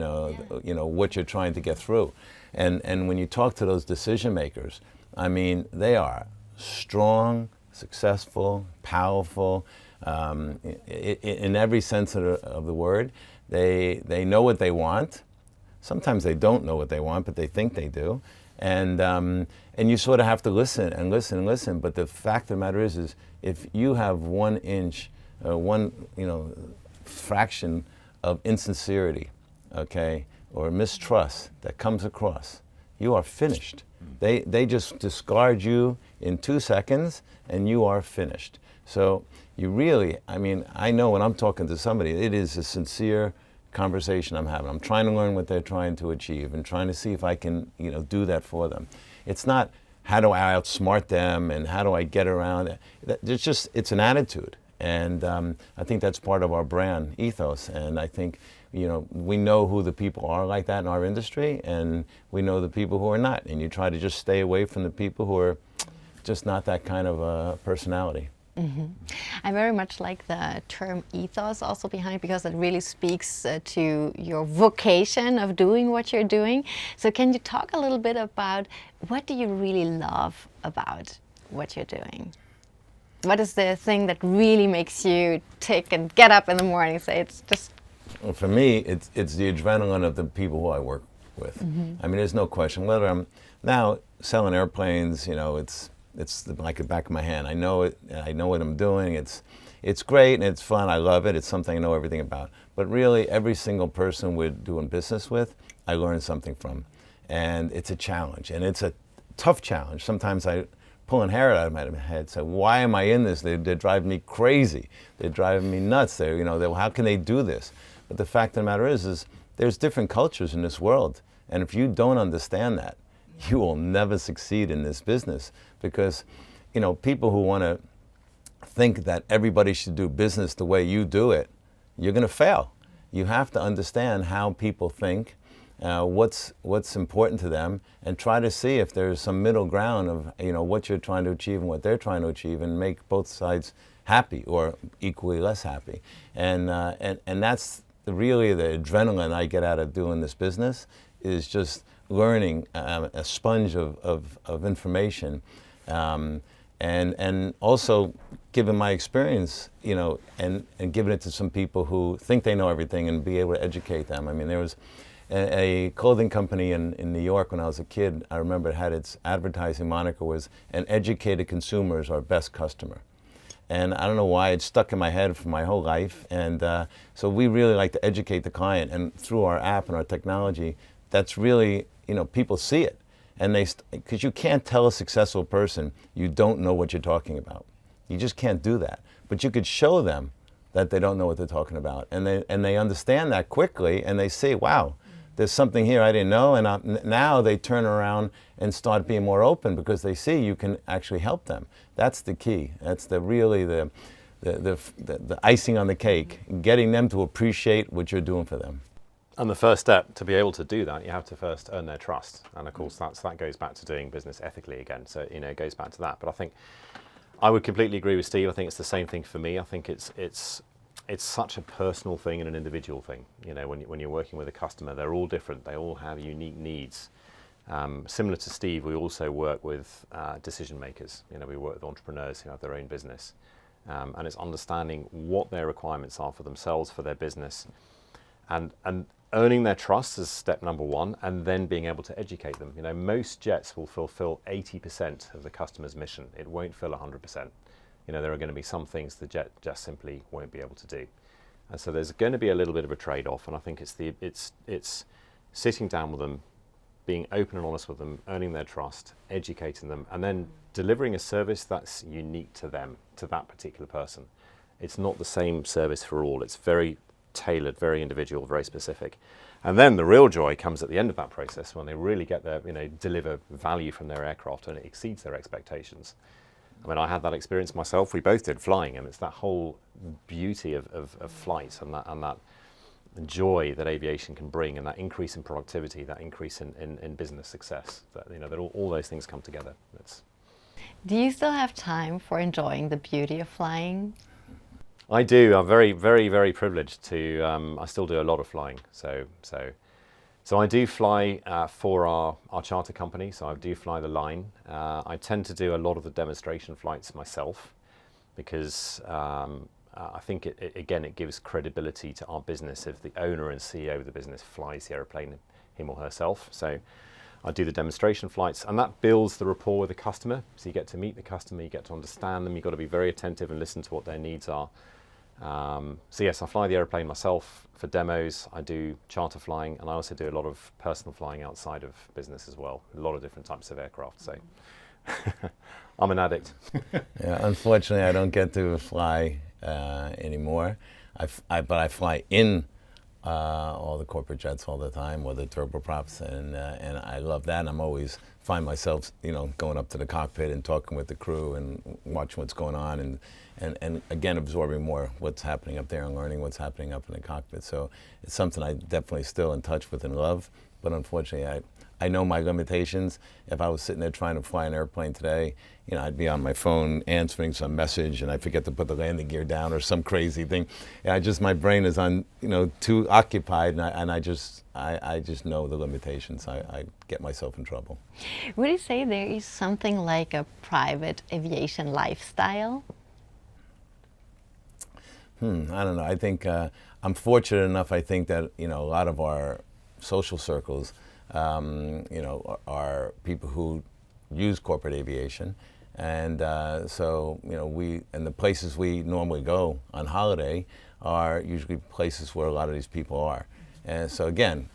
what you're trying to get through. And when you talk to those decision makers, I mean, they are strong, successful, powerful, in every sense of the word. They know what they want. Sometimes they don't know what they want, but they think they do. And you sort of have to listen and listen and listen. But the fact of the matter is if you have 1 inch, fraction of insincerity, okay, or mistrust that comes across, you are finished. They just discard you in 2 seconds, and you are finished. So you really, I know when I'm talking to somebody, it is a sincere conversation I'm having. I'm trying to learn what they're trying to achieve and trying to see if I can, do that for them. It's not how do I outsmart them and how do I get around it. It's an attitude. And I think that's part of our brand ethos. And I think, we know who the people are like that in our industry, and we know the people who are not. And you try to just stay away from the people who are just not that kind of a personality. Mm-hmm. I very much like the term ethos also behind, because it really speaks to your vocation of doing what you're doing. So can you talk a little bit about what do you really love about what you're doing? What is the thing that really makes you tick and get up in the morning and say it's just... Well, for me, it's the adrenaline of the people who I work with. Mm-hmm. There's no question. Whether I'm now selling airplanes, it's like the back of my hand. I know it. I know what I'm doing. It's great and it's fun. I love it. It's something I know everything about. But really, every single person we're doing business with, I learn something from. And it's a challenge. And it's a tough challenge. Sometimes I pulling hair out of my head, say, why am I in this? They're driving me crazy. They're driving me nuts. How can they do this? But the fact of the matter is there's different cultures in this world. And if you don't understand that, you will never succeed in this business, because, people who want to think that everybody should do business the way you do it, you're going to fail. You have to understand how people think, what's important to them, and try to see if there's some middle ground of, what you're trying to achieve and what they're trying to achieve, and make both sides happy or equally less happy. And that's really the adrenaline I get out of doing this business, is just learning, a sponge of information, and also giving my experience, and giving it to some people who think they know everything, and be able to educate them. There was a clothing company in New York when I was a kid. I remember it had its advertising moniker was, "An educated consumer is our best customer." And I don't know why, it stuck in my head for my whole life. And so we really like to educate the client, and through our app and our technology, that's really, people see it. And because you can't tell a successful person you don't know what you're talking about. You just can't do that. But you could show them that they don't know what they're talking about. And they understand that quickly, and they say, wow, there's something here I didn't know. And now they turn around and start being more open, because they see you can actually help them. That's the key. That's really the icing on the cake, getting them to appreciate what you're doing for them. And the first step to be able to do that, you have to first earn their trust. And of course, that goes back to doing business ethically again. So, it goes back to that. But I think I would completely agree with Steve. I think it's the same thing for me. I think it's such a personal thing and an individual thing. When you're working with a customer, they're all different. They all have unique needs. Similar to Steve, we also work with decision makers. We work with entrepreneurs who have their own business. And it's understanding what their requirements are for themselves, for their business, and earning their trust is step number one, and then being able to educate them. Most jets will fulfill 80% of the customer's mission. It won't fill 100%. There are going to be some things the jet just simply won't be able to do. And so there's going to be a little bit of a trade-off, and I think it's sitting down with them, being open and honest with them, earning their trust, educating them, and then delivering a service that's unique to them, to that particular person. It's not the same service for all. It's very tailored, very individual, very specific. And then the real joy comes at the end of that process, when they really get their, deliver value from their aircraft and it exceeds their expectations. I had that experience myself. We both did, flying, and it's that whole beauty of flight and and joy that aviation can bring, and that increase in productivity, that increase in business success, that, you know, that all those things come together. Do you still have time for enjoying the beauty of flying? I do. I'm very, very, very privileged to. I still do a lot of flying. So I do fly for our charter company. So I do fly the line. I tend to do a lot of the demonstration flights myself, because I think it gives credibility to our business if the owner and CEO of the business flies the aeroplane him or herself. So I do the demonstration flights, and that builds the rapport with the customer. So you get to meet the customer, you get to understand them, you've got to be very attentive and listen to what their needs are. So yes, I fly the aeroplane myself for demos. I do charter flying, and I also do a lot of personal flying outside of business as well. A lot of different types of aircraft. So I'm an addict. Yeah, unfortunately, I don't get to fly anymore. But I fly in all the corporate jets all the time, or the turboprops, and I love that. And I'm always find myself, you know, going up to the cockpit and talking with the crew and watching what's going on, and again absorbing more what's happening up there and learning what's happening up in the cockpit. So it's something I definitely still in touch with and love. But unfortunately, I know my limitations. If I was sitting there trying to fly an airplane today, you know, I'd be on my phone answering some message, and I forget to put the landing gear down or some crazy thing. My brain is on, you know, too occupied, and I just know the limitations. I get myself in trouble. Would you say there is something like a private aviation lifestyle? I don't know. I think I'm fortunate enough. I think that, you know, a lot of our social circles, you know, are people who use corporate aviation, and so, you know, the places we normally go on holiday are usually places where a lot of these people are. And so again,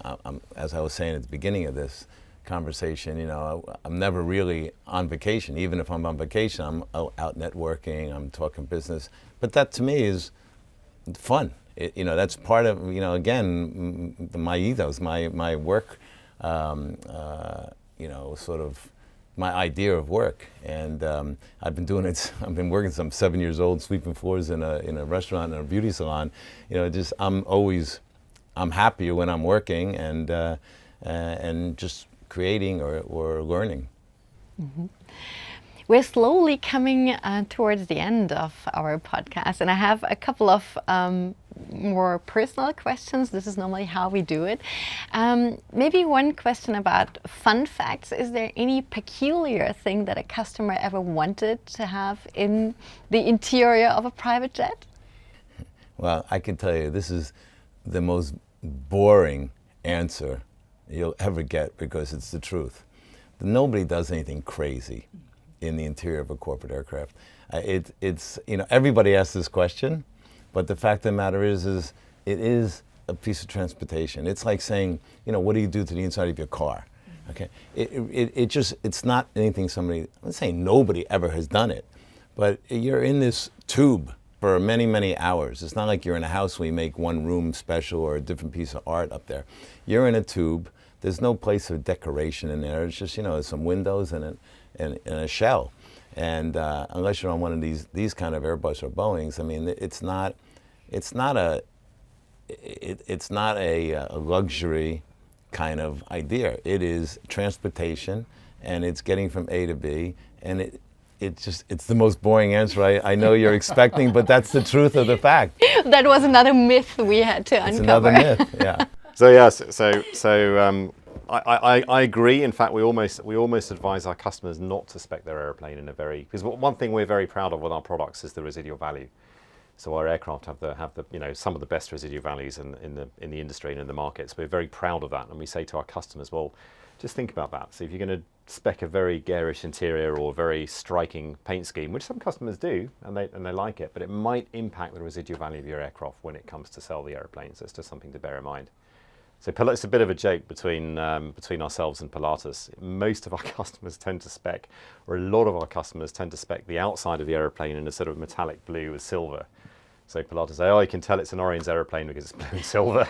as I was saying at the beginning of this conversation, you know, I'm never really on vacation. Even if I'm on vacation, I'm out networking, I'm talking business. But that to me is fun. You know, that's part of, you know, again, my ethos, my work, you know, sort of my idea of work. And I've been doing it. I've been working since I'm 7 years old, sweeping floors in a restaurant and a beauty salon. You know, I'm happier when I'm working and just creating or learning. Mm-hmm. We're slowly coming towards the end of our podcast, and I have a couple of more personal questions. This is normally how we do it. Maybe one question about fun facts. Is there any peculiar thing that a customer ever wanted to have in the interior of a private jet? Well, I can tell you, this is the most boring answer you'll ever get, because it's the truth. Nobody does anything crazy in the interior of a corporate aircraft. It's you know, everybody asks this question, but the fact of the matter is it is a piece of transportation. It's like saying, you know, what do you do to the inside of your car? Okay, it's not anything I'm not saying nobody ever has done it, but you're in this tube for many, many hours. It's not like you're in a house where you make one room special or a different piece of art up there. You're in a tube. There's no place of decoration in there. It's just, you know, there's some windows and a shell. And unless you're on one of these kind of Airbus or Boeings, I mean, it's not a luxury kind of idea. It is transportation, and it's getting from A to B, and it's the most boring answer I know you're expecting, but that's the truth of the fact. That was another myth we had to uncover. It's another myth, yeah. So yes, I agree. In fact, we almost advise our customers not to spec their airplane because one thing we're very proud of with our products is the residual value. So our aircraft have the you know, some of the best residual values in the industry and in the markets. We're very proud of that, and we say to our customers, well, just think about that. So if you're going to spec a very garish interior or a very striking paint scheme, which some customers do, and they like it, but it might impact the residual value of your aircraft when it comes to sell the airplane. So it's just something to bear in mind. So it's a bit of a joke between ourselves and Pilatus. Most of our customers tend to spec, or a lot of our customers tend to spec the outside of the aeroplane in a sort of metallic blue with silver. So Pilatus say, oh, you can tell it's an Oriens aeroplane because it's blue and silver.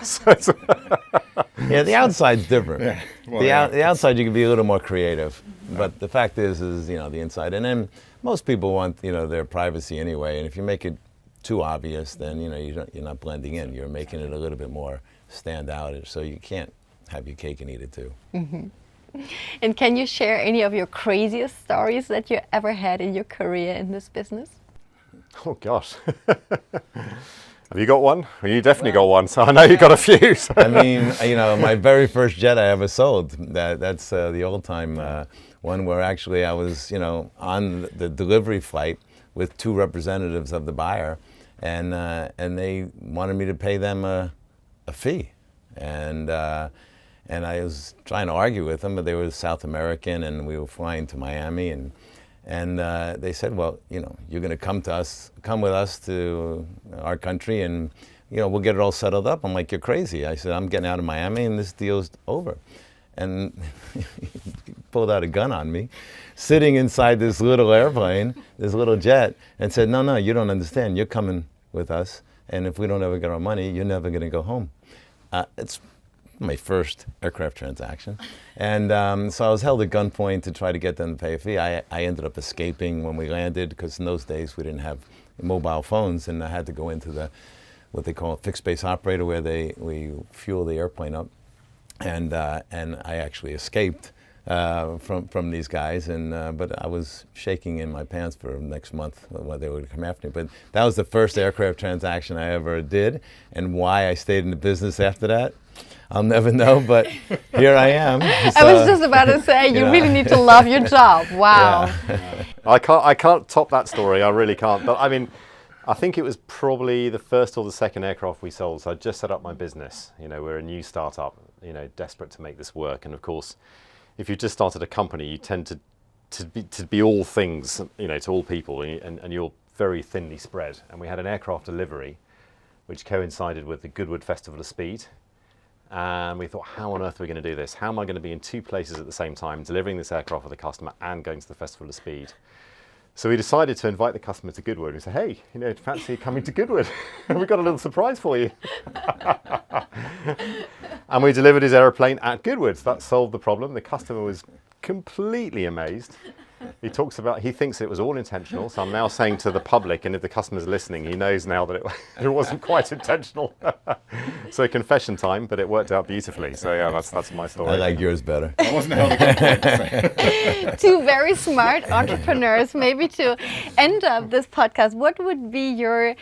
Yeah, the outside's different. Yeah. Well, the outside you can be a little more creative, but the fact is you know, the inside. And then most people want, you know, their privacy anyway. And if you make it too obvious, then, you know, you're not blending in. You're making it a little bit more stand out. So you can't have your cake and eat it too. And can you share any of your craziest stories that you ever had in your career in this business? Oh gosh. Have you got one? Well, you definitely got one, so I know you got a few. So. I mean, you know, my very first jet I ever sold, that's the old time one where actually I was, you know, on the delivery flight with two representatives of the buyer, and they wanted me to pay them a fee. And I was trying to argue with them, but they were South American, and we were flying to Miami, and they said, well, you know, you're going to come with us to our country, and you know, we'll get it all settled up. I'm like, you're crazy. I said, I'm getting out of Miami, and this deal's over. And he pulled out a gun on me, sitting inside this little airplane, this little jet, and said, no, you don't understand. You're coming with us, and if we don't ever get our money, you're never going to go home. It's my first aircraft transaction. And so I was held at gunpoint to try to get them to pay a fee. I ended up escaping when we landed, because in those days we didn't have mobile phones, and I had to go into what they call a fixed base operator, where we fuel the airplane up. And I actually escaped from these guys, but I was shaking in my pants for the next month while they would come after me. But that was the first aircraft transaction I ever did, and why I stayed in the business after that, I'll never know, but here I am. So, I was just about to say, you really need to love your job. Wow. Yeah. I can't top that story. I really can't. But I mean, I think it was probably the first or the second aircraft we sold. So I just set up my business. You know, we're a new startup, you know, desperate to make this work. And of course, if you've just started a company, you tend to be all things, you know, to all people, and you're very thinly spread. And we had an aircraft delivery, which coincided with the Goodwood Festival of Speed. And we thought, how on earth are we going to do this? How am I going to be in two places at the same time, delivering this aircraft for the customer and going to the Festival of Speed? So we decided to invite the customer to Goodwood. We said, hey, you know, fancy coming to Goodwood? We've got a little surprise for you. And we delivered his aeroplane at Goodwood. That solved the problem. The customer was completely amazed. He thinks it was all intentional. So I'm now saying to the public, and if the customer's listening, he knows now that it wasn't quite intentional. So confession time, but it worked out beautifully. So yeah, that's my story. I like yours better. I wasn't held against Two very smart entrepreneurs. Maybe to end up this podcast, what would be your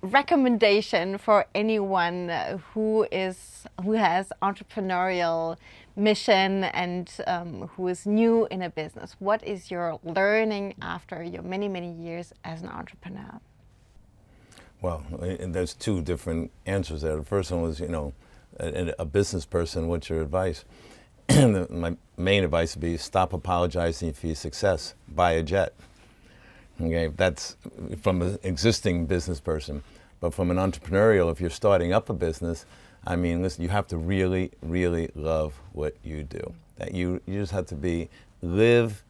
recommendation for anyone who has entrepreneurial mission and who is new in a business? What is your learning after your many years as an entrepreneur? Well, there's two different answers there. The first one was, you know, a business person, what's your advice? My main advice would be stop apologizing for your success. Buy a jet. Okay, that's from an existing business person. But from an entrepreneurial, if you're starting up a business, I mean, listen, you have to really, really love what you do. That you just have to live,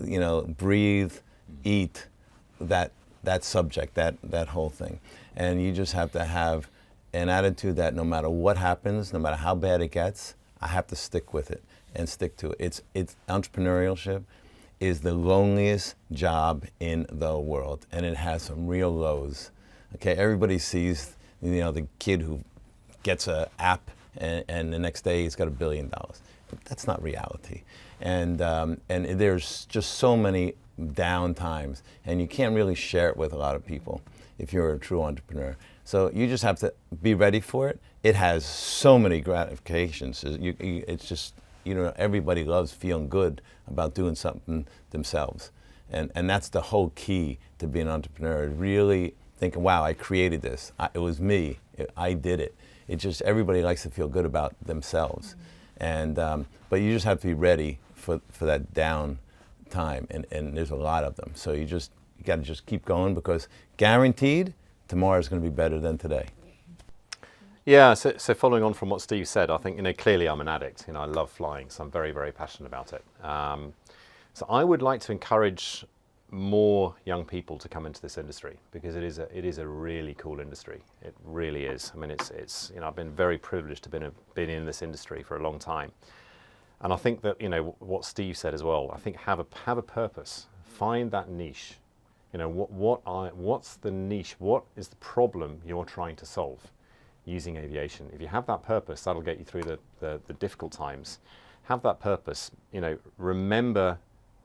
you know, breathe, eat that subject, that whole thing. And you just have to have an attitude that no matter what happens, no matter how bad it gets, I have to stick with it and stick to it. It's entrepreneurship is the loneliest job in the world, and it has some real lows. Okay, everybody sees, you know, the kid who gets an app and the next day he's got $1 billion. That's not reality. And there's just so many down times, and you can't really share it with a lot of people if you're a true entrepreneur. So you just have to be ready for it. It has so many gratifications. It's just, you know, everybody loves feeling good about doing something themselves. And that's the whole key to being an entrepreneur, really thinking, wow, I created this. It was me. I did it. It just, everybody likes to feel good about themselves. But you just have to be ready for that down time, and there's a lot of them. So you got to just keep going, because guaranteed tomorrow is going to be better than today. Yeah, so following on from what Steve said, I think, you know, clearly I'm an addict. You know, I love flying, so I'm very, very passionate about it. So I would like to encourage more young people to come into this industry, because it is a really cool industry. It really is. I mean, it's you know, I've been very privileged to been in this industry for a long time, and I think that, you know, what Steve said as well. I think have a purpose, find that niche. You know, what's the niche? What is the problem you're trying to solve? using aviation. If you have that purpose, that'll get you through the difficult times. Have that purpose, remember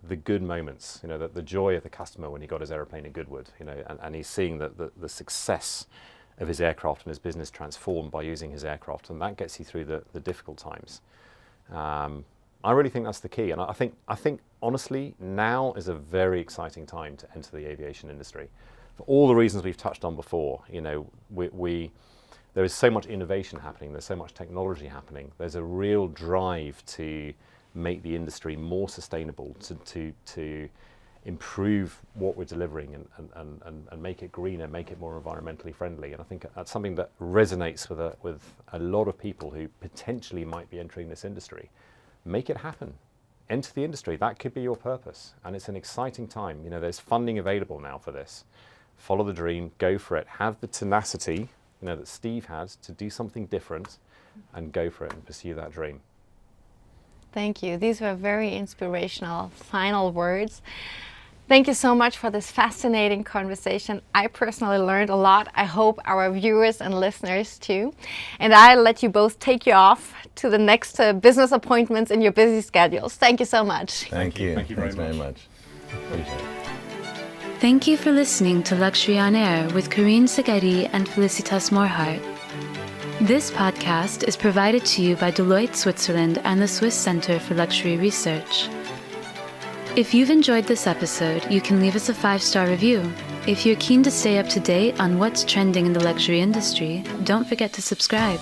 the good moments, the joy of the customer when he got his aeroplane in Goodwood, and he's seeing the success of his aircraft and his business transformed by using his aircraft, and that gets you through the difficult times. I really think that's the key, and I think honestly now is a very exciting time to enter the aviation industry for all the reasons we've touched on before. There is so much innovation happening, there's so much technology happening, there's a real drive to make the industry more sustainable, to improve what we're delivering and make it greener, make it more environmentally friendly. And I think that's something that resonates with a lot of people who potentially might be entering this industry. Make it happen. Enter the industry. That could be your purpose. And it's an exciting time. There's funding available now for this. Follow the dream, go for it. Have the tenacity, that Steve has to do something different and go for it and pursue that dream. Thank you. These were very inspirational final words. Thank you so much for this fascinating conversation. I personally learned a lot. I hope our viewers and listeners too. And I'll let you both take you off to the next business appointments in your busy schedules. Thank you so much. Thank you. Thank you Thanks very very much. Appreciate it. Thank you for listening to Luxury on Air with Karine Sagari and Felicitas Morhart. This podcast is provided to you by Deloitte Switzerland and the Swiss Center for Luxury Research. If you've enjoyed this episode, you can leave us a 5-star review. If you're keen to stay up to date on what's trending in the luxury industry, don't forget to subscribe.